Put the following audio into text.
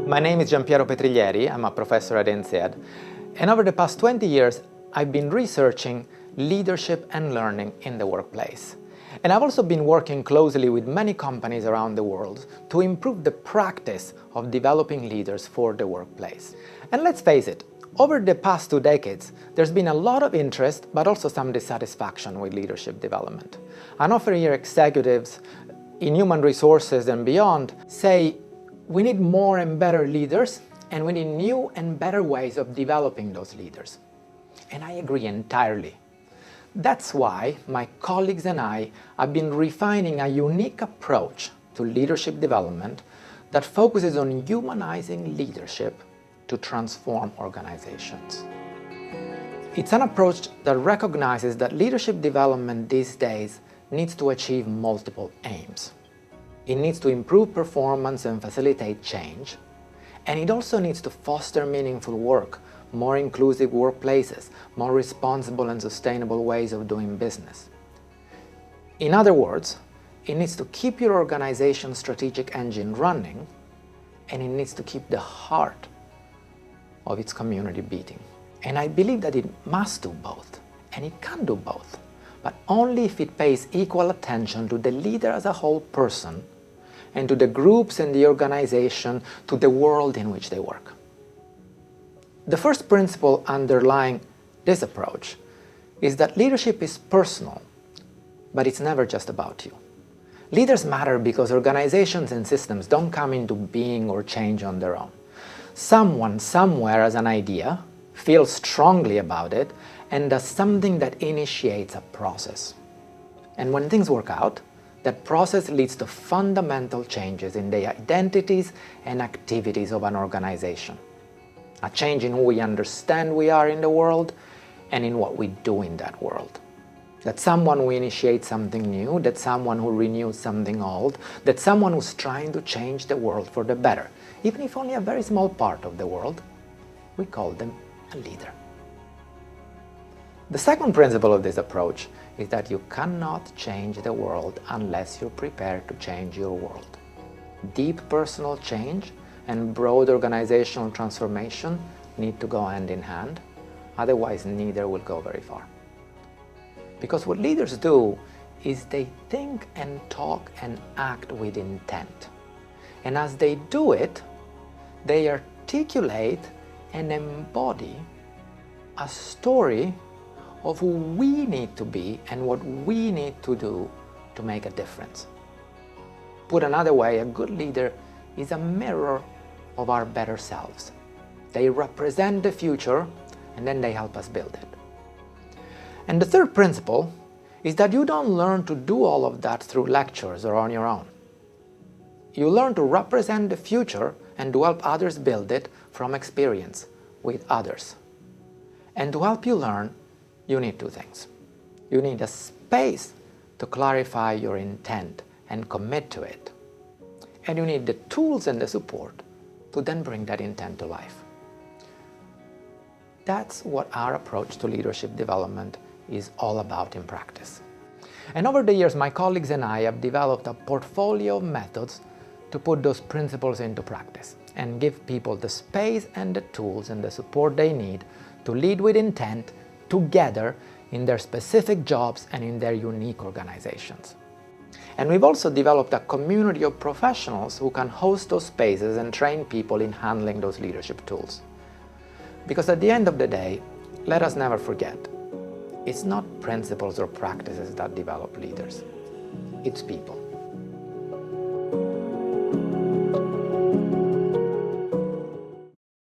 My name is Gianpiero Petriglieri, I'm a professor at INSEAD, and over the past 20 years I've been researching leadership and learning in the workplace. And I've also been working closely with many companies around the world to improve the practice of developing leaders for the workplace. And let's face it, over the past 2 decades, there's been a lot of interest, but also some dissatisfaction with leadership development. And often hear executives in human resources and beyond say, we need more and better leaders, and we need new and better ways of developing those leaders. And I agree entirely. That's why my colleagues and I have been refining a unique approach to leadership development that focuses on humanizing leadership to transform organizations. It's an approach that recognizes that leadership development these days needs to achieve multiple aims. It needs to improve performance and facilitate change, and it also needs to foster meaningful work, more inclusive workplaces, more responsible and sustainable ways of doing business. In other words, it needs to keep your organization's strategic engine running, and it needs to keep the heart of its community beating. And I believe that it must do both, and it can do both, but only if it pays equal attention to the leader as a whole person, and to the groups and the organization, to the world in which they work. The first principle underlying this approach is that leadership is personal, but it's never just about you. Leaders matter because organizations and systems don't come into being or change on their own. Someone somewhere has an idea, feels strongly about it, and does something that initiates a process. And when things work out, that process leads to fundamental changes in the identities and activities of an organization. A change in who we understand we are in the world and in what we do in that world. That someone who initiates something new, that someone who renews something old, that someone who's trying to change the world for the better, even if only a very small part of the world, we call them a leader. The second principle of this approach is that you cannot change the world unless you're prepared to change your world. Deep personal change and broad organizational transformation need to go hand in hand, otherwise neither will go very far. Because what leaders do is they think and talk and act with intent. And as they do it, they articulate and embody a story of who we need to be and what we need to do to make a difference. Put another way, a good leader is a mirror of our better selves. They represent the future and then they help us build it. And the third principle is that you don't learn to do all of that through lectures or on your own. You learn to represent the future and to help others build it from experience with others. And to help you learn, you need 2 things. You need a space to clarify your intent and commit to it. And you need the tools and the support to then bring that intent to life. That's what our approach to leadership development is all about in practice. And over the years, my colleagues and I have developed a portfolio of methods to put those principles into practice and give people the space and the tools and the support they need to lead with intent together in their specific jobs and in their unique organizations. And we've also developed a community of professionals who can host those spaces and train people in handling those leadership tools. Because at the end of the day, let us never forget, it's not principles or practices that develop leaders, it's people.